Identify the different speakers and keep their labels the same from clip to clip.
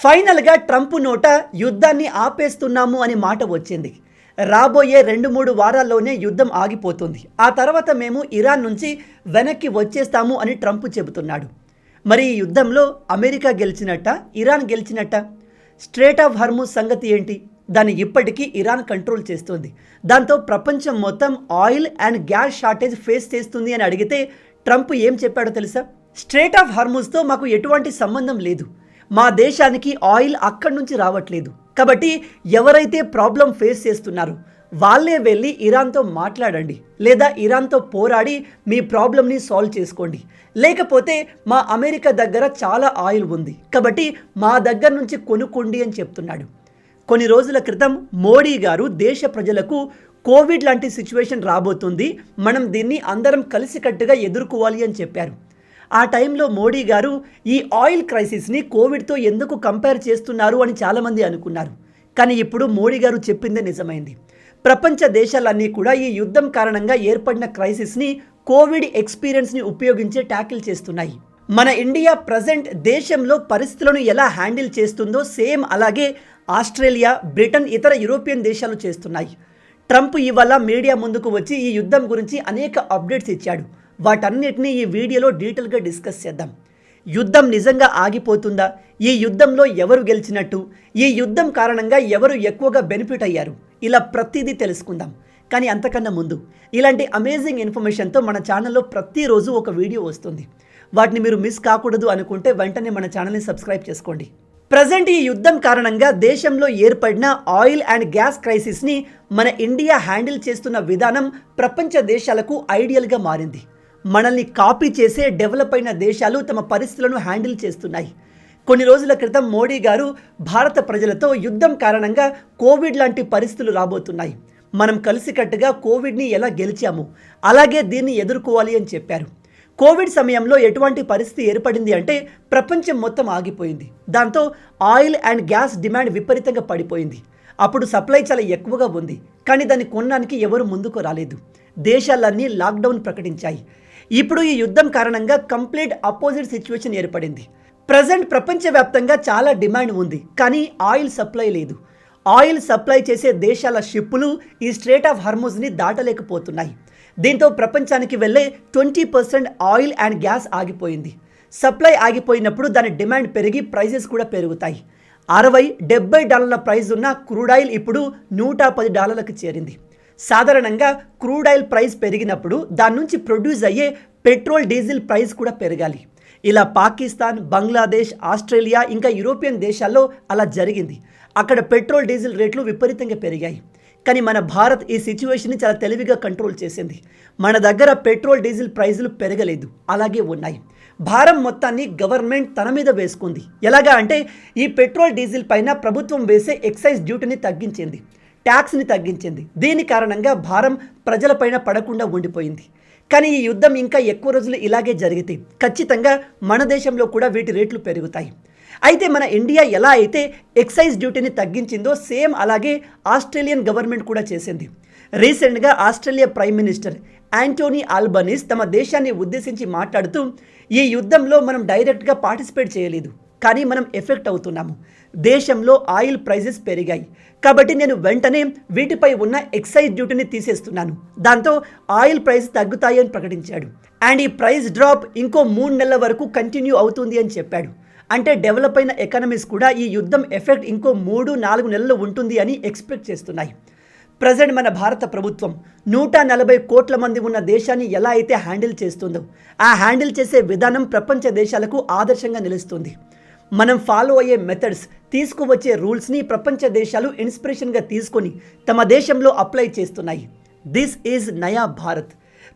Speaker 1: ఫైనల్గా ట్రంప్ నోట యుద్ధాన్ని ఆపేస్తున్నాము అని మాట వచ్చింది. రాబోయే 2-3 వారాల్లోనే యుద్ధం ఆగిపోతుంది. ఆ తర్వాత మేము ఇరాన్ నుంచి వెనక్కి వచ్చేస్తాము అని ట్రంప్ చెబుతున్నాడు. మరి ఈ యుద్ధంలో అమెరికా గెలిచినట్ట, ఇరాన్ గెలిచినట్ట? స్ట్రేట్ ఆఫ్ హార్ముజ్ సంగతి ఏంటి? దాన్ని ఇప్పటికీ ఇరాన్ కంట్రోల్ చేస్తుంది. దాంతో ప్రపంచం మొత్తం oil and gas shortage face చేస్తుంది అని అడిగితే ట్రంప్ ఏం చెప్పాడో తెలుసా? స్ట్రేట్ ఆఫ్ హార్ముజ్తో మాకు ఎటువంటి సంబంధం లేదు, మా దేశానికి ఆయిల్ అక్కడి నుంచి రావట్లేదు, కాబట్టి ఎవరైతే ప్రాబ్లం ఫేస్ చేస్తున్నారో వాళ్ళే వెళ్ళి ఇరాన్తో మాట్లాడండి, లేదా ఇరాన్తో పోరాడి మీ ప్రాబ్లమ్ని సాల్వ్ చేసుకోండి, లేకపోతే మా అమెరికా దగ్గర చాలా ఆయిల్ ఉంది కాబట్టి మా దగ్గర నుంచి కొనుక్కోండి అని చెప్తున్నాడు. కొన్ని రోజుల క్రితం మోడీ గారు దేశ ప్రజలకు కోవిడ్ లాంటి సిచ్యువేషన్ రాబోతుంది, మనం దీన్ని అందరం కలిసికట్టుగా ఎదుర్కోవాలి అని చెప్పారు. ఆ టైంలో మోడీ గారు ఈ ఆయిల్ క్రైసిస్ని కోవిడ్తో ఎందుకు కంపేర్ చేస్తున్నారు అని చాలామంది అనుకున్నారు. కానీ ఇప్పుడు మోడీ గారు చెప్పిందే నిజమైంది. ప్రపంచ దేశాలన్నీ కూడా ఈ యుద్ధం కారణంగా ఏర్పడిన క్రైసిస్ని కోవిడ్ ఎక్స్పీరియన్స్ని ఉపయోగించే ట్యాకిల్ చేస్తున్నాయి. మన ఇండియా ప్రజెంట్ దేశంలో పరిస్థితులను ఎలా హ్యాండిల్ చేస్తుందో సేమ్ అలాగే ఆస్ట్రేలియా, బ్రిటన్, ఇతర యూరోపియన్ దేశాలు చేస్తున్నాయి. ట్రంప్ ఇవాళ మీడియా ముందుకు వచ్చి ఈ యుద్ధం గురించి అనేక అప్డేట్స్ ఇచ్చాడు. వాటన్నిటినీ ఈ వీడియోలో డీటెయిల్గా డిస్కస్ చేద్దాం. యుద్ధం నిజంగా ఆగిపోతుందా? ఈ యుద్ధంలో ఎవరు గెలిచినట్టు? ఈ యుద్ధం కారణంగా ఎవరు ఎక్కువగా బెనిఫిట్ అయ్యారు? ఇలా ప్రతిదీ తెలుసుకుందాం. కానీ అంతకన్నా ముందు ఇలాంటి అమేజింగ్ ఇన్ఫర్మేషన్తో మన ఛానల్లో ప్రతిరోజు ఒక వీడియో వస్తుంది. వాటిని మీరు మిస్ కాకూడదు అనుకుంటే వెంటనే మన ఛానల్ని సబ్స్క్రైబ్ చేసుకోండి. ప్రజెంట్ ఈ యుద్ధం కారణంగా దేశంలో ఏర్పడిన ఆయిల్ అండ్ గ్యాస్ క్రైసిస్ని మన ఇండియా హ్యాండిల్ చేస్తున్న విధానం ప్రపంచ దేశాలకు ఐడియల్గా మారింది. మనల్ని కాపీ చేసే డెవలప్ అయిన దేశాలు తమ పరిస్థితులను హ్యాండిల్ చేస్తున్నాయి. కొన్ని రోజుల క్రితం మోడీ గారు భారత ప్రజలతో యుద్ధం కారణంగా కోవిడ్ లాంటి పరిస్థితులు రాబోతున్నాయి, మనం కలిసికట్టుగా కోవిడ్ని ఎలా గెలిచాము అలాగే దీన్ని ఎదుర్కోవాలి అని చెప్పారు. కోవిడ్ సమయంలో ఎటువంటి పరిస్థితి ఏర్పడింది అంటే ప్రపంచం మొత్తం ఆగిపోయింది. దాంతో ఆయిల్ అండ్ గ్యాస్ డిమాండ్ విపరీతంగా పడిపోయింది. అప్పుడు సప్లై చాలా ఎక్కువగా ఉంది, కానీ దాన్ని కొనడానికి ఎవరు ముందుకు రాలేదు. దేశాలన్నీ లాక్డౌన్ ప్రకటించాయి. ఇప్పుడు ఈ యుద్ధం కారణంగా కంప్లీట్ అపోజిట్ సిచ్యువేషన్ ఏర్పడింది. ప్రజెంట్ ప్రపంచవ్యాప్తంగా చాలా డిమాండ్ ఉంది, కానీ ఆయిల్ సప్లై లేదు. ఆయిల్ సప్లై చేసే దేశాల షిప్పులు ఈ స్ట్రేట్ ఆఫ్ హార్ముజ్ని దాటలేకపోతున్నాయి. దీంతో ప్రపంచానికి వెళ్ళే 20% ఆయిల్ అండ్ గ్యాస్ ఆగిపోయింది. సప్లై ఆగిపోయినప్పుడు దాని డిమాండ్ పెరిగి ప్రైజెస్ కూడా పెరుగుతాయి. $60-70 ప్రైస్ ఉన్న క్రూడ్ ఆయిల్ ఇప్పుడు $110కి చేరింది. సాధారణంగా క్రూడ్ ఆయిల్ ప్రైస్ పెరిగినప్పుడు దాని నుంచి ప్రొడ్యూస్ అయ్యే పెట్రోల్, డీజిల్ ప్రైస్ కూడా పెరగాలి. ఇలా పాకిస్తాన్, బంగ్లాదేశ్, ఆస్ట్రేలియా ఇంకా యూరోపియన్ దేశాల్లో అలా జరిగింది. అక్కడ పెట్రోల్, డీజిల్ రేట్లు విపరీతంగా పెరిగాయి. కానీ మన భారత్ ఈ సిచ్యువేషన్ని చాలా తెలివిగా కంట్రోల్ చేసింది. మన దగ్గర పెట్రోల్, డీజిల్ ప్రైజులు పెరగలేదు, అలాగే ఉన్నాయి. భారం మొత్తాన్ని గవర్నమెంట్ తన మీద వేసుకుంది. ఎలాగా అంటే ఈ పెట్రోల్, డీజిల్ పైన ప్రభుత్వం వేసే ఎక్సైజ్ డ్యూటీని తగ్గించింది, ట్యాక్స్ని తగ్గించింది. దీని కారణంగా భారం ప్రజలపైన పడకుండా ఉండిపోయింది. కానీ ఈ యుద్ధం ఇంకా ఎక్కువ రోజులు ఇలాగే జరిగితే ఖచ్చితంగా మన దేశంలో కూడా వీటి రేట్లు పెరుగుతాయి. అయితే మన ఇండియా ఎలా అయితే ఎక్సైజ్ డ్యూటీని తగ్గించిందో సేమ్ అలాగే ఆస్ట్రేలియన్ గవర్నమెంట్ కూడా చేసింది. రీసెంట్గా Australia prime minister Anthony Albanese తమ దేశాన్ని ఉద్దేశించి మాట్లాడుతూ ఈ యుద్ధంలో మనం డైరెక్ట్గా పార్టిసిపేట్ చేయలేదు, కానీ మనం ఎఫెక్ట్ అవుతున్నాము. దేశంలో ఆయిల్ ప్రైజెస్ పెరిగాయి కాబట్టి నేను వెంటనే వీటిపై ఉన్న ఎక్సైజ్ డ్యూటీని తీసేస్తున్నాను, దాంతో ఆయిల్ ప్రైస్ తగ్గుతాయి అని ప్రకటించాడు. అండ్ ఈ ప్రైస్ డ్రాప్ ఇంకో 3 నెలల వరకు కంటిన్యూ అవుతుంది అని చెప్పాడు. అంటే డెవలప్ అయిన ఎకానమీస్ కూడా ఈ యుద్ధం ఎఫెక్ట్ ఇంకో 3-4 నెలలు ఉంటుంది అని ఎక్స్పెక్ట్ చేస్తున్నాయి. ప్రజెంట్ మన భారత ప్రభుత్వం 140 కోట్ల మంది ఉన్న దేశాన్ని ఎలా అయితే హ్యాండిల్ చేస్తుందో ఆ హ్యాండిల్ చేసే విధానం ప్రపంచ దేశాలకు ఆదర్శంగా నిలుస్తుంది. మనం ఫాలో అయ్యే మెథడ్స్, తీసుకువచ్చే రూల్స్ని ప్రపంచ దేశాలు ఇన్స్పిరేషన్గా తీసుకొని తమ దేశంలో అప్లై చేస్తున్నాయి. దిస్ ఈజ్ నయా భారత్.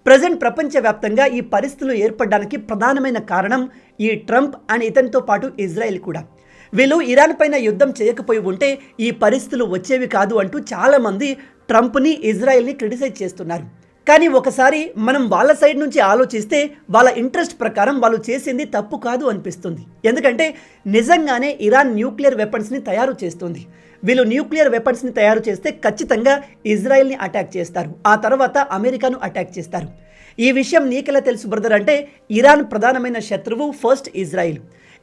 Speaker 1: ప్రజెంట్ ప్రపంచవ్యాప్తంగా ఈ పరిస్థితులు ఏర్పడడానికి ప్రధానమైన కారణం ఈ ట్రంప్ అండ్ ఇతనితో పాటు ఇజ్రాయెల్ కూడా. వీళ్ళు ఇరాన్ పైన యుద్ధం చేయకపోయి ఉంటే ఈ పరిస్థితులు వచ్చేవి కాదు అంటూ చాలామంది ట్రంప్ని, ఇజ్రాయెల్ని క్రిటిసైజ్ చేస్తున్నారు. కానీ ఒకసారి మనం వాళ్ళ సైడ్ నుంచి ఆలోచిస్తే వాళ్ళ ఇంట్రెస్ట్ ప్రకారం వాళ్ళు చేసింది తప్పు కాదు అనిపిస్తుంది. ఎందుకంటే నిజంగానే ఇరాన్ న్యూక్లియర్ వెపన్స్ని తయారు చేస్తుంది. వీళ్ళు న్యూక్లియర్ వెపన్స్ని తయారు చేస్తే ఖచ్చితంగా ఇజ్రాయెల్ని అటాక్ చేస్తారు, ఆ తర్వాత అమెరికాను అటాక్ చేస్తారు. ఈ విషయం నీకెలా తెలుసు బ్రదర్ అంటే ఇరాన్ ప్రధానమైన శత్రువు ఫస్ట్ ఇజ్రాయిల్.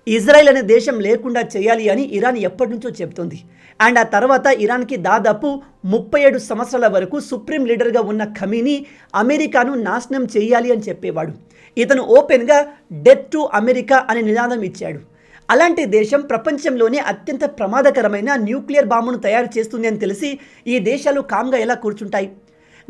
Speaker 1: ఇజ్రాయెల్ అనే దేశం లేకుండా చేయాలి అని ఇరాన్ ఎప్పటి నుంచో చెబుతుంది. అండ్ ఆ తర్వాత ఇరాన్కి దాదాపు 37 సంవత్సరాల వరకు సుప్రీం లీడర్గా ఉన్న ఖమీనీ అమెరికాను నాశనం చేయాలి అని చెప్పేవాడు. ఇతను ఓపెన్గా డెత్ టు అమెరికా అనే నినాదం ఇచ్చాడు. అలాంటి దేశం ప్రపంచంలోనే అత్యంత ప్రమాదకరమైన న్యూక్లియర్ బాంబును తయారు చేస్తుంది అని తెలిసి ఈ దేశాలు కామ్గా ఎలా కూర్చుంటాయి?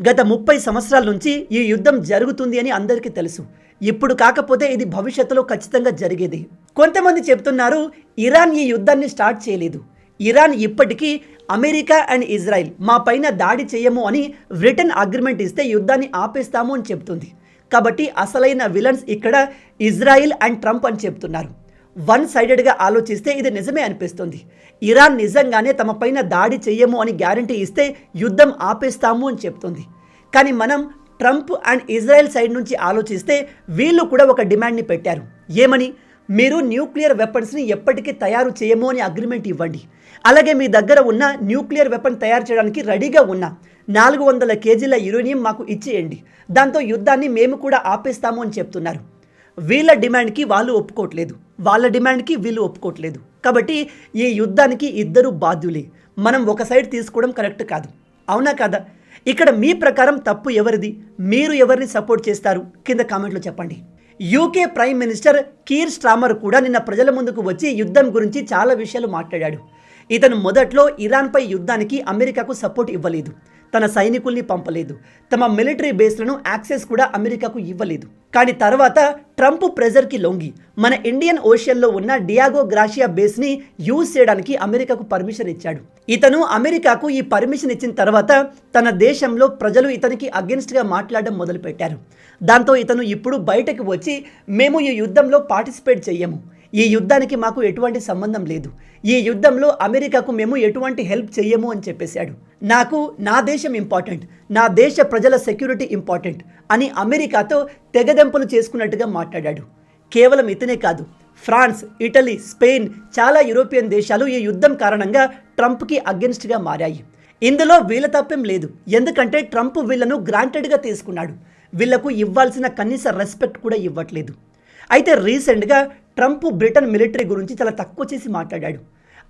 Speaker 1: గత 30 సంవత్సరాల నుంచి ఈ యుద్ధం జరుగుతుంది అని అందరికీ తెలుసు. ఇప్పుడు కాకపోతే ఇది భవిష్యత్తులో ఖచ్చితంగా జరిగేది. కొంతమంది చెప్తున్నారు ఇరాన్ ఈ యుద్ధాన్ని స్టార్ట్ చేయలేదు. ఇరాన్ ఇప్పటికీ అమెరికా అండ్ ఇజ్రాయెల్ మా పైన దాడి చేయము అని రిటర్న్ అగ్రిమెంట్ ఇస్తే యుద్ధాన్ని ఆపేస్తాము అని చెప్తుంది. కాబట్టి అసలైన విలన్స్ ఇక్కడ ఇజ్రాయిల్ అండ్ ట్రంప్ అని చెప్తున్నారు. వన్ సైడెడ్గా ఆలోచిస్తే ఇది నిజమే అనిపిస్తుంది. ఇరాన్ నిజంగానే తమ పైన దాడి చెయ్యము అని గ్యారంటీ ఇస్తే యుద్ధం ఆపేస్తాము అని చెప్తుంది. కానీ మనం ట్రంప్ అండ్ ఇజ్రాయెల్ సైడ్ నుంచి ఆలోచిస్తే వీళ్ళు కూడా ఒక డిమాండ్ని పెట్టారు. ఏమని? మీరు న్యూక్లియర్ వెపన్స్ని ఎప్పటికీ తయారు చేయము అని అగ్రిమెంట్ ఇవ్వండి. అలాగే మీ దగ్గర ఉన్న న్యూక్లియర్ వెపన్ తయారు చేయడానికి రెడీగా ఉన్న 400 కేజీల యురేనియం మాకు ఇచ్చేయండి. దాంతో యుద్ధాన్ని మేము కూడా ఆపేస్తాము అని చెప్తున్నారు. వీళ్ళ డిమాండ్కి వాళ్ళు ఒప్పుకోవట్లేదు, వాళ్ళ డిమాండ్కి వీళ్ళు ఒప్పుకోవట్లేదు. కాబట్టి ఈ యుద్ధానికి ఇద్దరు బాధ్యులే. మనం ఒక సైడ్ తీసుకోవడం కరెక్ట్ కాదు. అవునా కాదా? ఇక్కడ మీ ప్రకారం తప్పు ఎవరిది? మీరు ఎవరిని సపోర్ట్ చేస్తారు? కింద కామెంట్లో చెప్పండి. UK prime minister Keir Starmer కూడా నిన్న ప్రజల ముందుకు వచ్చి యుద్ధం గురించి చాలా విషయాలు మాట్లాడాడు. ఇతను మొదట్లో ఇరాన్పై యుద్ధానికి అమెరికాకు సపోర్ట్ ఇవ్వలేదు, తన సైనికుల్ని పంపలేదు, తమ మిలిటరీ బేస్లను యాక్సెస్ కూడా అమెరికాకు ఇవ్వలేదు. కానీ తర్వాత ట్రంప్ ప్రెజర్కి లొంగి మన ఇండియన్ ఓషన్లో ఉన్న డియాగో గ్రాషియా బేస్ని యూజ్ చేయడానికి అమెరికాకు పర్మిషన్ ఇచ్చాడు. ఇతను అమెరికాకు ఈ పర్మిషన్ ఇచ్చిన తర్వాత తన దేశంలో ప్రజలు ఇతనికి అగెన్స్ట్గా మాట్లాడడం మొదలుపెట్టారు. దాంతో ఇతను ఇప్పుడు బయటకు వచ్చి మేము ఈ యుద్ధంలో పార్టిసిపేట్ చెయ్యము, ఈ యుద్ధానికి మాకు ఎటువంటి సంబంధం లేదు, ఈ యుద్ధంలో అమెరికాకు మేము ఎటువంటి హెల్ప్ చెయ్యము అని చెప్పేశాడు. నాకు నా దేశం ఇంపార్టెంట్, నా దేశ ప్రజల సెక్యూరిటీ ఇంపార్టెంట్ అని అమెరికాతో తెగదెంపులు చేసుకున్నట్టుగా మాట్లాడాడు. కేవలం ఇతనే కాదు, ఫ్రాన్స్, ఇటలీ, స్పెయిన్, చాలా యూరోపియన్ దేశాలు ఈ యుద్ధం కారణంగా ట్రంప్కి అగెన్స్ట్గా మారాయి. ఇందులో వీళ్ళ తప్పేం లేదు, ఎందుకంటే ట్రంప్ వీళ్ళను గ్రాంటెడ్గా తీసుకున్నాడు. వీళ్లకు ఇవ్వాల్సిన కనీస రెస్పెక్ట్ కూడా ఇవ్వట్లేదు. అయితే రీసెంట్గా ట్రంప్ బ్రిటన్ మిలిటరీ గురించి చాలా తక్కువ చేసి మాట్లాడాడు.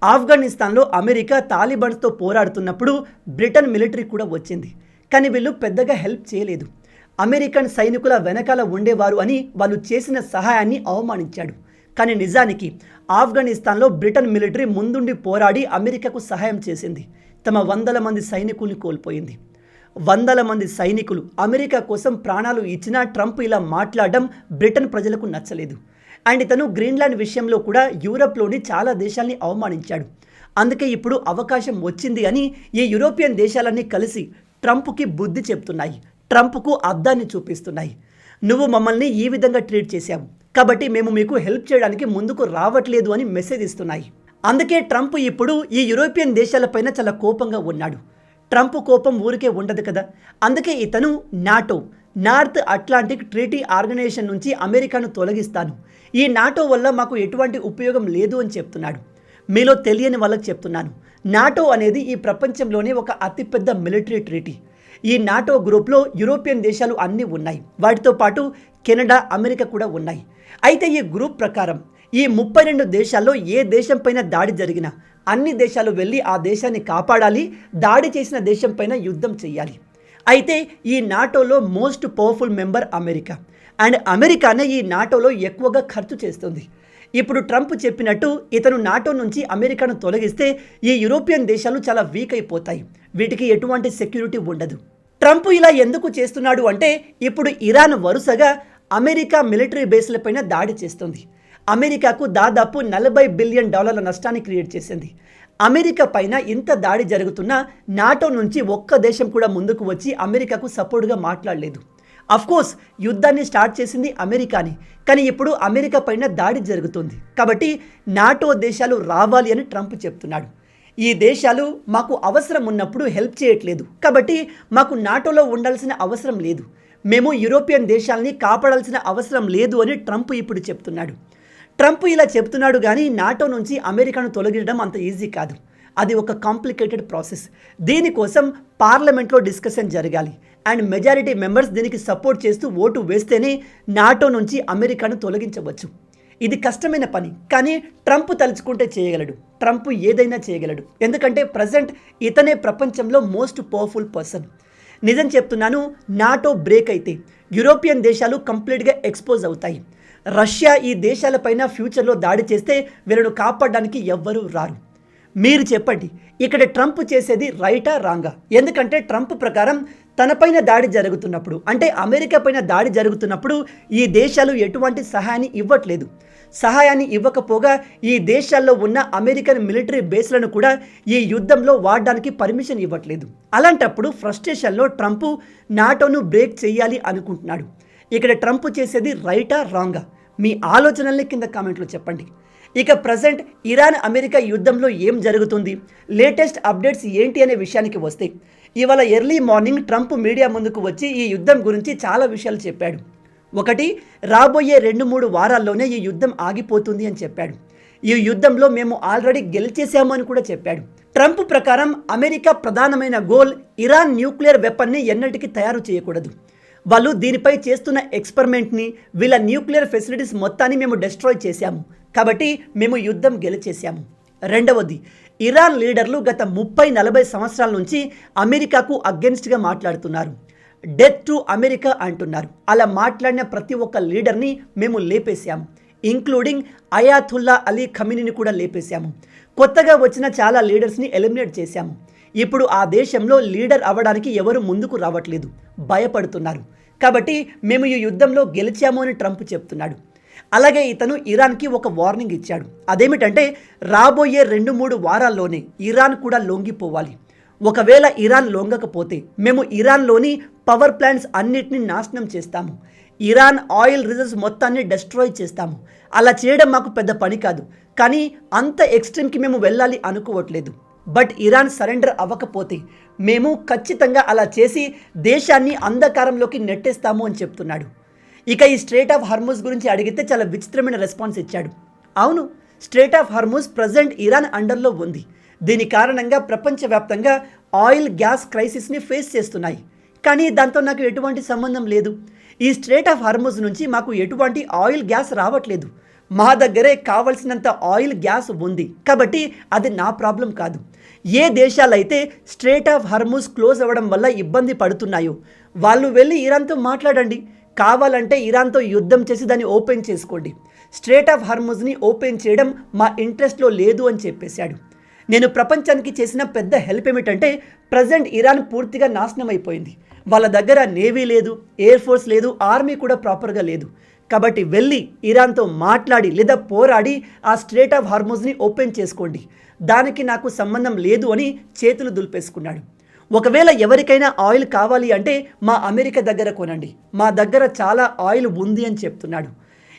Speaker 1: ఆఫ్ఘనిస్తాన్లో అమెరికా తాలిబాన్స్తో పోరాడుతున్నప్పుడు బ్రిటన్ మిలిటరీ కూడా వచ్చింది, కానీ వీళ్ళు పెద్దగా హెల్ప్ చేయలేదు. అమెరికన్ సైనికుల వెనకాల ఉండేవారు అని వాళ్ళు చేసిన సహాయాన్ని అవమానించాడు. కానీ నిజానికి ఆఫ్ఘనిస్తాన్లో బ్రిటన్ మిలిటరీ ముందుండి పోరాడి అమెరికాకు సహాయం చేసింది. తమ 100 మంది సైనికుల్ని కోల్పోయింది. 100 మంది సైనికులు అమెరికా కోసం ప్రాణాలు ఇచ్చినా ట్రంప్ ఇలా మాట్లాడడం బ్రిటన్ ప్రజలకు నచ్చలేదు. అండ్ ఇతను గ్రీన్లాండ్ విషయంలో కూడా యూరప్లోని చాలా దేశాల్ని అవమానించాడు. అందుకే ఇప్పుడు అవకాశం వచ్చింది అని ఈ యూరోపియన్ దేశాలన్నీ కలిసి ట్రంప్కి బుద్ధి చెప్తున్నాయి, ట్రంప్కు అద్దాన్ని చూపిస్తున్నాయి. నువ్వు మమ్మల్ని ఈ విధంగా ట్రీట్ చేశావు కాబట్టి మేము మీకు హెల్ప్ చేయడానికి ముందుకు రావట్లేదు అని మెసేజ్ ఇస్తున్నాయి. అందుకే ట్రంప్ ఇప్పుడు ఈ యూరోపియన్ దేశాలపైన చాలా కోపంగా ఉన్నాడు. ట్రంప్ కోపం ఊరికే ఉండదు కదా. అందుకే ఇతను NATO, North Atlantic Treaty Organization నుంచి అమెరికాను తొలగిస్తాను, ఈ నాటో వల్ల మాకు ఎటువంటి ఉపయోగం లేదు అని చెప్తున్నాడు. మీలో తెలియని వాళ్ళకి చెప్తున్నాను, నాటో అనేది ఈ ప్రపంచంలోనే ఒక అతిపెద్ద మిలిటరీ ట్రీటీ. ఈ నాటో గ్రూప్లో యూరోపియన్ దేశాలు అన్నీ ఉన్నాయి, వాటితో పాటు కెనడా, అమెరికా కూడా ఉన్నాయి. అయితే ఈ గ్రూప్ ప్రకారం ఈ 32 దేశాల్లో ఏ దేశం పైన దాడి జరిగినా అన్ని దేశాలు వెళ్ళి ఆ దేశాన్ని కాపాడాలి, దాడి చేసిన దేశం పైన యుద్ధం చేయాలి. అయితే ఈ నాటోలో most powerful member America, and అమెరికానే ఈ నాటోలో ఎక్కువగా ఖర్చు చేస్తుంది. ఇప్పుడు ట్రంప్ చెప్పినట్టు ఇతను నాటో నుంచి అమెరికాను తొలగిస్తే ఈ యూరోపియన్ దేశాలు చాలా వీక్ అయిపోతాయి, వీటికి ఎటువంటి సెక్యూరిటీ ఉండదు. ట్రంప్ ఇలా ఎందుకు చేస్తున్నాడు అంటే ఇప్పుడు ఇరాన్ వరుసగా అమెరికా మిలిటరీ బేస్లపైన దాడి చేస్తుంది. అమెరికాకు దాదాపు $40 బిలియన్ నష్టాన్ని క్రియేట్ చేసింది. అమెరికా పైన ఇంత దాడి జరుగుతున్నా నాటో నుంచి ఒక్క దేశం కూడా ముందుకు వచ్చి అమెరికాకు సపోర్ట్గా మాట్లాడలేదు. అఫ్కోర్స్ యుద్ధాన్ని స్టార్ట్ చేసింది అమెరికాని, కానీ ఇప్పుడు అమెరికా పైన దాడి జరుగుతుంది కాబట్టి నాటో దేశాలు రావాలి అని ట్రంప్ చెప్తున్నాడు. ఈ దేశాలు మాకు అవసరం ఉన్నప్పుడు హెల్ప్ చేయట్లేదు కాబట్టి మాకు నాటోలో ఉండాల్సిన అవసరం లేదు, మేము యూరోపియన్ దేశాలని కాపాడాల్సిన అవసరం లేదు అని ట్రంప్ ఇప్పుడు చెప్తున్నాడు. ట్రంప్ ఇలా చెప్తున్నాడు కానీ నాటో నుంచి అమెరికాను తొలగించడం అంత ఈజీ కాదు, అది ఒక కాంప్లికేటెడ్ ప్రాసెస్. దీనికోసం పార్లమెంట్లో డిస్కషన్ జరగాలి అండ్ మెజారిటీ మెంబర్స్ దీనికి సపోర్ట్ చేస్తూ ఓటు వేస్తేనే నాటో నుంచి అమెరికాను తొలగించవచ్చు. ఇది కష్టమైన పని, కానీ ట్రంప్ తలుచుకుంటే చేయగలడు. ట్రంప్ ఏదైనా చేయగలడు, ఎందుకంటే ప్రజెంట్ ఇతనే ప్రపంచంలో మోస్ట్ పవర్ఫుల్ పర్సన్. నిజం చెప్తున్నాను, నాటో బ్రేక్ అయితే యూరోపియన్ దేశాలు కంప్లీట్గా ఎక్స్పోజ్ అవుతాయి. రష్యా ఈ దేశాలపైన ఫ్యూచర్లో దాడి చేస్తే వీళ్ళను కాపాడడానికి ఎవ్వరూ రారు. మీరు చెప్పండి, ఇక్కడ ట్రంప్ చేసేది రైటా రాంగా? ఎందుకంటే ట్రంప్ ప్రకారం తనపైన దాడి జరుగుతున్నప్పుడు, అంటే అమెరికా పైన దాడి జరుగుతున్నప్పుడు ఈ దేశాలు ఎటువంటి సహాయాన్ని ఇవ్వట్లేదు. సహాయాన్ని ఇవ్వకపోగా ఈ దేశాల్లో ఉన్న అమెరికన్ మిలిటరీ బేస్లను కూడా ఈ యుద్ధంలో వాడడానికి పర్మిషన్ ఇవ్వట్లేదు. అలాంటప్పుడు ఫ్రస్ట్రేషన్లో ట్రంప్ నాటోను బ్రేక్ చేయాలి అనుకుంటున్నాడు. ఇక్కడ ట్రంప్ చేసేది రైటా రాంగా? మీ ఆలోచనల్ని కింద కామెంట్లో చెప్పండి. ఇక ప్రజెంట్ ఇరాన్ అమెరికా యుద్ధంలో ఏం జరుగుతుంది, లేటెస్ట్ అప్డేట్స్ ఏంటి అనే విషయానికి వస్తే, ఇవాళ ఎర్లీ మార్నింగ్ ట్రంప్ మీడియా ముందుకు వచ్చి ఈ యుద్ధం గురించి చాలా విషయాలు చెప్పాడు. ఒకటి, రాబోయే 2-3 వారాల్లోనే ఈ యుద్ధం ఆగిపోతుంది అని చెప్పాడు. ఈ యుద్ధంలో మేము ఆల్రెడీ గెలిచేసాము అని కూడా చెప్పాడు. ట్రంప్ ప్రకారం అమెరికా ప్రధానమైన గోల్ ఇరాన్ న్యూక్లియర్ వెపన్ని ఎన్నటికీ తయారు చేయకూడదు. వాళ్ళు దీనిపై చేస్తున్న ఎక్స్పెరిమెంట్ని, వీళ్ళ న్యూక్లియర్ ఫెసిలిటీస్ మొత్తాన్ని మేము డిస్ట్రాయ్ చేశాము, కాబట్టి మేము యుద్ధం గెలిచేసాము. రెండవది, ఇరాన్ లీడర్లు గత 30-40 సంవత్సరాల నుంచి అమెరికాకు అగెన్స్ట్గా మాట్లాడుతున్నారు. డెత్ టు అమెరికా అంటున్నారు. అలా మాట్లాడిన ప్రతి ఒక్క లీడర్ని మేము లేపేశాము, ఇంక్లూడింగ్ అయాతుల్లా అలీ ఖమీనీని కూడా లేపేశాము. కొత్తగా వచ్చిన చాలా లీడర్స్ని ఎలిమినేట్ చేశాము. ఇప్పుడు ఆ దేశంలో లీడర్ అవ్వడానికి ఎవరు ముందుకు రావట్లేదు, భయపడుతున్నారు. కాబట్టి మేము ఈ యుద్ధంలో గెలిచాము అని ట్రంప్ చెప్తున్నాడు. అలాగే ఇతను ఇరాన్కి ఒక వార్నింగ్ ఇచ్చాడు. అదేమిటంటే రాబోయే 2-3 వారాల్లోనే ఇరాన్ కూడా లొంగిపోవాలి. ఒకవేళ ఇరాన్ లొంగకపోతే మేము ఇరాన్లోని పవర్ ప్లాంట్స్ అన్నిటిని నాశనం చేస్తాము, ఇరాన్ ఆయిల్ రిజర్వ్స్ మొత్తాన్ని డిస్ట్రాయ్ చేస్తాము. అలా చేయడం మాకు పెద్ద పని కాదు, కానీ అంత ఎక్స్ట్రీమ్కి మేము వెళ్ళాలి అనుకోవట్లేదు. బట్ ఇరాన్ సరెండర్ అవ్వకపోతే మేము ఖచ్చితంగా అలా చేసి దేశాన్ని అంధకారంలోకి నెట్టేస్తాము అని చెప్తున్నాడు. ఇక ఈ స్ట్రేట్ ఆఫ్ హార్మూజ్ గురించి అడిగితే చాలా విచిత్రమైన రెస్పాన్స్ ఇచ్చాడు. అవును, strait of Hormuz present Iran అండర్లో ఉంది. దీని కారణంగా ప్రపంచవ్యాప్తంగా ఆయిల్ గ్యాస్ క్రైసిస్ని ఫేస్ చేస్తున్నాయి. కానీ దాంతో నాకు ఎటువంటి సంబంధం లేదు. ఈ స్ట్రేట్ ఆఫ్ హార్మూజ్ నుంచి మాకు ఎటువంటి ఆయిల్ గ్యాస్ రావట్లేదు. మా దగ్గరే కావలసినంత ఆయిల్ గ్యాస్ ఉంది, కాబట్టి అది నా ప్రాబ్లం కాదు. ఏ దేశాలైతే స్ట్రేట్ ఆఫ్ హార్మూజ్ క్లోజ్ అవ్వడం వల్ల ఇబ్బంది పడుతున్నాయో వాళ్ళు వెళ్ళి ఇరాన్తో మాట్లాడండి. కావాలంటే ఇరాన్తో యుద్ధం చేసి దాన్ని ఓపెన్ చేసుకోండి. స్ట్రేట్ ఆఫ్ హార్మూజ్ని ఓపెన్ చేయడం మా ఇంట్రెస్ట్లో లేదు అని చెప్పేశాడు. నేను ప్రపంచానికి చేసిన పెద్ద హెల్ప్ ఏమిటంటే ప్రజెంట్ ఇరాన్ పూర్తిగా నాశనం అయిపోయింది. వాళ్ళ దగ్గర నేవీ లేదు, ఎయిర్ ఫోర్స్ లేదు, ఆర్మీ కూడా ప్రాపర్గా లేదు. కాబట్టి వెళ్ళి ఇరాన్తో మాట్లాడి లేదా పోరాడి ఆ స్ట్రేట్ ఆఫ్ హార్మూజ్ని ఓపెన్ చేసుకోండి. దానికి నాకు సంబంధం లేదు అని చేతులు దులిపేసుకున్నాడు. ఒకవేళ ఎవరికైనా ఆయిల్ కావాలి అంటే మా అమెరికా దగ్గర కొనండి, మా దగ్గర చాలా ఆయిల్ ఉంది అని చెప్తున్నాడు.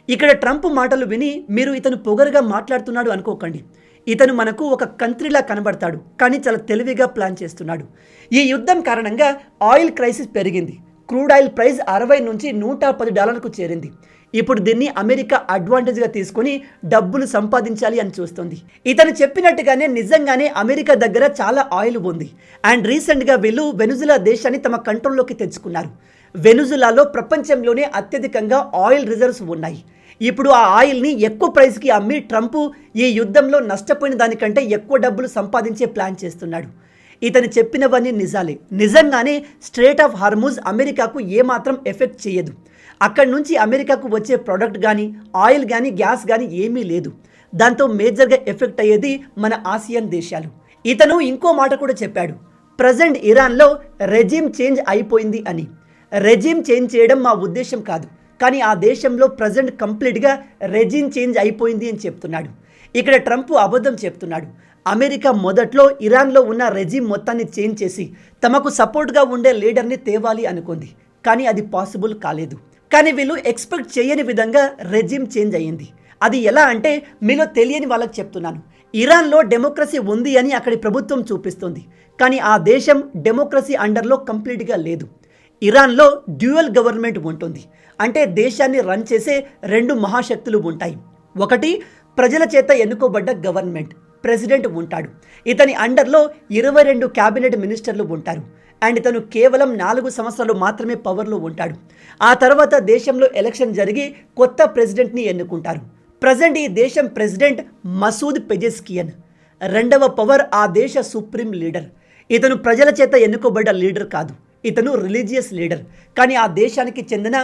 Speaker 1: ఇక్కడ ట్రంప్ మాటలు విని మీరు ఇతను పొగరుగా మాట్లాడుతున్నాడు అనుకోకండి. ఇతను మనకు ఒక కంట్రీలా కనబడతాడు, కానీ చాలా తెలివిగా ప్లాన్ చేస్తున్నాడు. ఈ యుద్ధం కారణంగా ఆయిల్ క్రైసిస్ పెరిగింది. క్రూడ్ ఆయిల్ ప్రైస్ 60 నుంచి $110కు చేరింది. ఇప్పుడు దీన్ని అమెరికా అడ్వాంటేజ్గా తీసుకొని డబ్బులు సంపాదించాలి అని చూస్తుంది. ఇతను చెప్పినట్టుగానే నిజంగానే అమెరికా దగ్గర చాలా ఆయిల్ ఉంది. అండ్ రీసెంట్గా వీళ్ళు వెనుజులా దేశాన్ని తమ కంట్రోల్లోకి తెచ్చుకున్నారు. వెనుజులాలో ప్రపంచంలోనే అత్యధికంగా ఆయిల్ రిజర్వ్స్ ఉన్నాయి. ఇప్పుడు ఆ ఆయిల్ని ఎక్కువ ప్రైస్కి అమ్మి ట్రంప్ ఈ యుద్ధంలో నష్టపోయిన దానికంటే ఎక్కువ డబ్బులు సంపాదించే ప్లాన్ చేస్తున్నాడు. ఇతను చెప్పినవన్నీ నిజాలే. నిజంగానే స్ట్రేట్ ఆఫ్ హార్మూజ్ అమెరికాకు ఏమాత్రం ఎఫెక్ట్ చేయదు. అక్కడి నుంచి అమెరికాకు వచ్చే ప్రోడక్ట్ కానీ ఆయిల్ కానీ గ్యాస్ కానీ ఏమీ లేదు. దాంతో మేజర్గా ఎఫెక్ట్ అయ్యేది మన ఆసియన్ దేశాలు. ఇతను ఇంకో మాట కూడా చెప్పాడు, ప్రజెంట్ ఇరాన్లో రెజిమ్ చేంజ్ అయిపోయింది అని. రెజిమ్ చేంజ్ చేయడం మా ఉద్దేశం కాదు, కానీ ఆ దేశంలో ప్రజెంట్ కంప్లీట్గా రెజిమ్ చేంజ్ అయిపోయింది అని చెప్తున్నాడు. ఇక్కడ ట్రంప్ అబద్ధం చెప్తున్నాడు. అమెరికా మొదట్లో ఇరాన్లో ఉన్న రెజిమ్ మొత్తాన్ని చేంజ్ చేసి తమకు సపోర్ట్గా ఉండే లీడర్ని తేవాలి అనుకుంది, కానీ అది పాసిబుల్ కాలేదు. కానీ వీళ్ళు ఎక్స్పెక్ట్ చేయని విధంగా రెజిమ్ చేంజ్ అయ్యింది. అది ఎలా అంటే మీలో తెలియని వాళ్ళకి చెప్తున్నాను. ఇరాన్లో డెమోక్రసీ ఉంది అని అక్కడి ప్రభుత్వం చూపిస్తుంది, కానీ ఆ దేశం డెమోక్రసీ అండర్లో కంప్లీట్గా లేదు. ఇరాన్లో డ్యూయల్ గవర్నమెంట్ ఉంటుంది, అంటే దేశాన్ని రన్ చేసే 2 మహాశక్తులు ఉంటాయి. ఒకటి ప్రజల చేత ఎన్నుకోబడ్డ గవర్నమెంట్, ప్రెసిడెంట్ ఉంటాడు. ఇతని అండర్లో 22 క్యాబినెట్ మినిస్టర్లు ఉంటారు. అండ్ ఇతను కేవలం 4 సంవత్సరాలు మాత్రమే పవర్లో ఉంటాడు. ఆ తర్వాత దేశంలో ఎలక్షన్ జరిగి కొత్త ప్రెసిడెంట్ని ఎన్నుకుంటారు. ప్రజెంట్ ఈ దేశం ప్రెసిడెంట్ మసూద్ పెజెస్కియన్. రెండవ పవర్ ఆ దేశ సుప్రీం లీడర్. ఇతను ప్రజల చేత ఎన్నుకోబడ్డ లీడర్ కాదు, ఇతను రిలీజియస్ లీడర్. కానీ ఆ దేశానికి చెందిన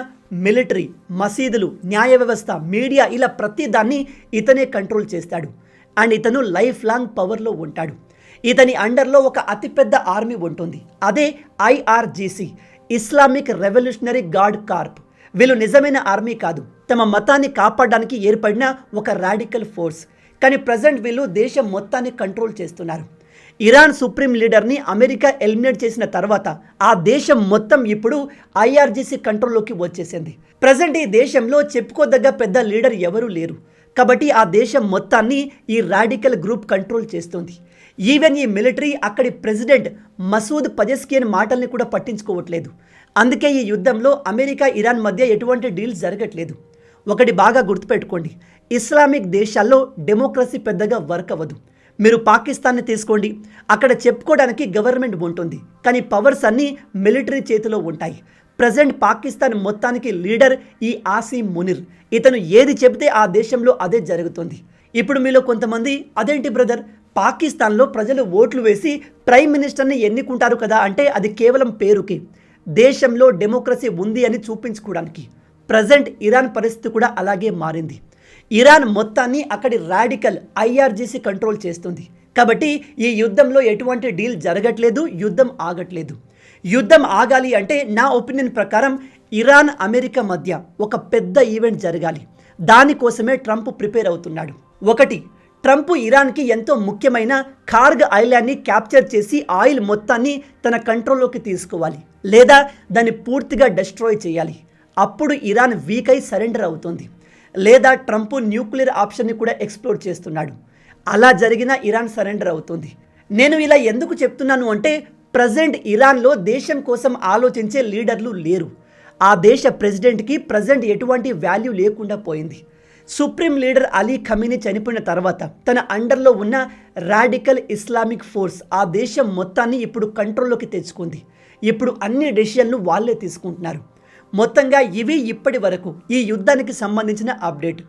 Speaker 1: మిలిటరీ, మసీదులు, న్యాయ వ్యవస్థ, మీడియా ఇలా ప్రతి దాన్ని ఇతనే కంట్రోల్ చేస్తాడు. అండ్ ఇతను లైఫ్ లాంగ్ పవర్లో ఉంటాడు. ఇతని అండర్లో ఒక అతిపెద్ద ఆర్మీ ఉంటుంది, అదే IRGC, Islamic Revolutionary Guard Corps. వీళ్ళు నిజమైన ఆర్మీ కాదు, తమ మతాన్ని కాపాడడానికి ఏర్పడిన ఒక రాడికల్ ఫోర్స్. కానీ ప్రజెంట్ వీళ్ళు దేశం మొత్తాన్ని కంట్రోల్ చేస్తున్నారు. ఇరాన్ సుప్రీం లీడర్ని అమెరికా ఎలిమినేట్ చేసిన తర్వాత ఆ దేశం మొత్తం ఇప్పుడు ఐఆర్జీసీ కంట్రోల్లోకి వచ్చేసింది. ప్రజెంట్ ఈ దేశంలో చెప్పుకోదగ్గ పెద్ద లీడర్ ఎవరూ లేరు. కాబట్టి ఆ దేశం మొత్తాన్ని ఈ రాడికల్ గ్రూప్ కంట్రోల్ చేస్తుంది. ఈవెన్ ఈ మిలిటరీ అక్కడి ప్రెసిడెంట్ మసూద్ పెజెస్కియన్ మాటల్ని కూడా పట్టించుకోవట్లేదు. అందుకే ఈ యుద్ధంలో అమెరికా ఇరాన్ మధ్య ఎటువంటి డీల్స్ జరగట్లేదు. ఒకటి బాగా గుర్తుపెట్టుకోండి, ఇస్లామిక్ దేశాల్లో డెమోక్రసీ పెద్దగా వర్క్ అవ్వదు. మీరు పాకిస్తాన్ని తీసుకోండి, అక్కడ చెప్పుకోవడానికి గవర్నమెంట్ ఉంటుంది, కానీ పవర్స్ అన్నీ మిలిటరీ చేతిలో ఉంటాయి. ప్రజెంట్ పాకిస్తాన్ మొత్తానికి లీడర్ ఈ ఆసిమ్ మునిర్. ఇతను ఏది చెబితే ఆ దేశంలో అదే జరుగుతుంది. ఇప్పుడు మీలో కొంతమంది అదేంటి బ్రదర్, పాకిస్తాన్లో ప్రజలు ఓట్లు వేసి ప్రైమ్ మినిస్టర్ని ఎన్నుకుంటారు కదా అంటే అది కేవలం పేరుకి. దేశంలో డెమోక్రసీ ఉంది అని చూపించుకోవడానికి. ప్రజెంట్ ఇరాన్ పరిస్థితి కూడా అలాగే మారింది. ఇరాన్ మొత్తాన్ని అక్కడి రాడికల్ ఐఆర్జీసీ కంట్రోల్ చేస్తుంది. కాబట్టి ఈ యుద్ధంలో ఎటువంటి డీల్ జరగట్లేదు, యుద్ధం ఆగట్లేదు. యుద్ధం ఆగాలి అంటే నా ఒపీనియన్ ప్రకారం ఇరాన్ అమెరికా మధ్య ఒక పెద్ద ఈవెంట్ జరగాలి. దానికోసమే ట్రంప్ ప్రిపేర్ అవుతున్నాడు. ఒకటి, ట్రంప్ ఇరాన్కి ఎంతో ముఖ్యమైన కార్గ్ ఐలాండ్ని క్యాప్చర్ చేసి ఆయిల్ మొత్తాన్ని తన కంట్రోల్లోకి తీసుకోవాలి, లేదా దాన్ని పూర్తిగా డెస్ట్రాయ్ చేయాలి. అప్పుడు ఇరాన్ వీక్ అయి సరెండర్ అవుతుంది. లేదా ట్రంప్ న్యూక్లియర్ ఆప్షన్ని కూడా ఎక్స్ప్లోర్ చేస్తున్నాడు. అలా జరిగినా ఇరాన్ సరెండర్ అవుతుంది. నేను ఇలా ఎందుకు చెప్తున్నాను అంటే ప్రజెంట్ ఇరాన్లో దేశం కోసం ఆలోచించే లీడర్లు లేరు. ఆ దేశ ప్రెసిడెంట్కి ప్రజెంట్ ఎటువంటి వాల్యూ లేకుండా పోయింది. సుప్రీం లీడర్ అలీ ఖమీనీ చనిపోయిన తర్వాత తన అండర్లో ఉన్న రాడికల్ ఇస్లామిక్ ఫోర్స్ ఆ దేశం మొత్తాన్ని ఇప్పుడు కంట్రోల్లోకి తెచ్చుకుంది. ఇప్పుడు అన్ని డెసిషన్లు వాళ్ళే తీసుకుంటున్నారు. మొత్తంగా ఇవి ఇప్పటి వరకు ఈ యుద్ధానికి సంబంధించిన అప్డేట్.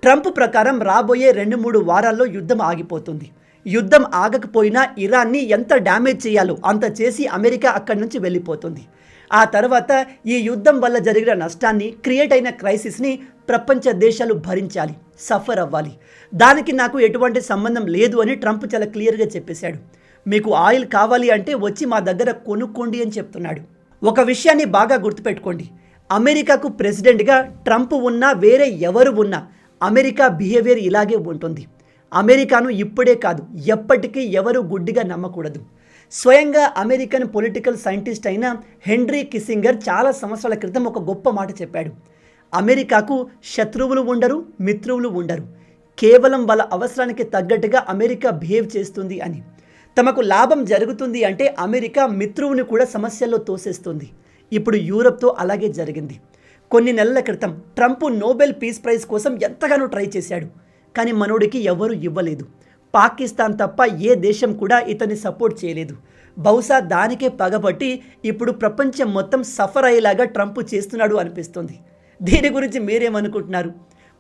Speaker 1: ట్రంప్ ప్రకారం రాబోయే 2-3 వారాల్లో యుద్ధం ఆగిపోతుంది. యుద్ధం ఆగకపోయినా ఇరాన్ని ఎంత డ్యామేజ్ చేయాలో అంత చేసి అమెరికా అక్కడి నుంచి వెళ్ళిపోతుంది. ఆ తర్వాత ఈ యుద్ధం వల్ల జరిగిన నష్టాన్ని, క్రియేట్ అయిన క్రైసిస్ని ప్రపంచ దేశాలు భరించాలి, సఫర్ అవ్వాలి. దానికి నాకు ఎటువంటి సంబంధం లేదు అని ట్రంప్ చాలా క్లియర్గా చెప్పేశాడు. మీకు ఆయిల్ కావాలి అంటే వచ్చి మా దగ్గర కొనుక్కోండి అని చెప్తున్నాడు. ఒక విషయాన్ని బాగా గుర్తుపెట్టుకోండి, అమెరికాకు ప్రెసిడెంట్గా ట్రంప్ ఉన్నా వేరే ఎవరు ఉన్నా అమెరికా బిహేవియర్ ఇలాగే ఉంటుంది. అమెరికాను ఇప్పుడే కాదు ఎప్పటికీ ఎవరు గుడ్డిగా నమ్మకూడదు. స్వయంగా అమెరికన్ పొలిటికల్ సైంటిస్ట్ అయిన హెన్రీ కిస్సింగర్ చాలా సంవత్సరాల క్రితం ఒక గొప్ప మాట చెప్పాడు. అమెరికాకు శత్రువులు ఉండరు, మిత్రువులు ఉండరు. కేవలం వాళ్ళ అవసరానికి తగ్గట్టుగా అమెరికా బిహేవ్ చేస్తుంది అని. తమకు లాభం జరుగుతుంది అంటే అమెరికా మిత్రువుని కూడా సమస్యల్లో తోసేస్తుంది. ఇప్పుడు యూరప్తో అలాగే జరిగింది. కొన్ని నెలల క్రితం ట్రంప్ నోబెల్ పీస్ ప్రైజ్ కోసం ఎంతగానో ట్రై చేశాడు, కానీ మనోడికి ఎవరు ఇవ్వలేదు. పాకిస్తాన్ తప్ప ఏ దేశం కూడా ఇతన్ని సపోర్ట్ చేయలేదు. బహుశా దానికే పగబట్టి ఇప్పుడు ప్రపంచం మొత్తం సఫర్ అయ్యేలాగా ట్రంప్ చేస్తున్నాడు అనిపిస్తుంది. దీని గురించి మీరేమనుకుంటున్నారు?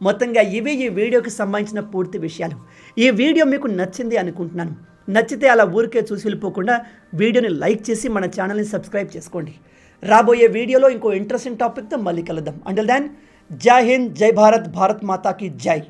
Speaker 1: మొత్తంగా ఇవే ఈ వీడియోకి సంబంధించిన పూర్తి విషయాలు. ఈ వీడియో మీకు నచ్చింది అనుకుంటున్నాను. నచ్చితే అలా ఊరికే చూసి వెళ్ళిపోకుండా వీడియోని లైక్ చేసి మన ఛానల్ని సబ్స్క్రైబ్ చేసుకోండి. రాబోయే వీడియోలో ఇంకో ఇంట్రెస్టింగ్ టాపిక్తో మళ్ళీ కలుద్దాం. అంటిల్ దెన్, జై హింద్, జై భారత్, భారత్ మాతాకి జై.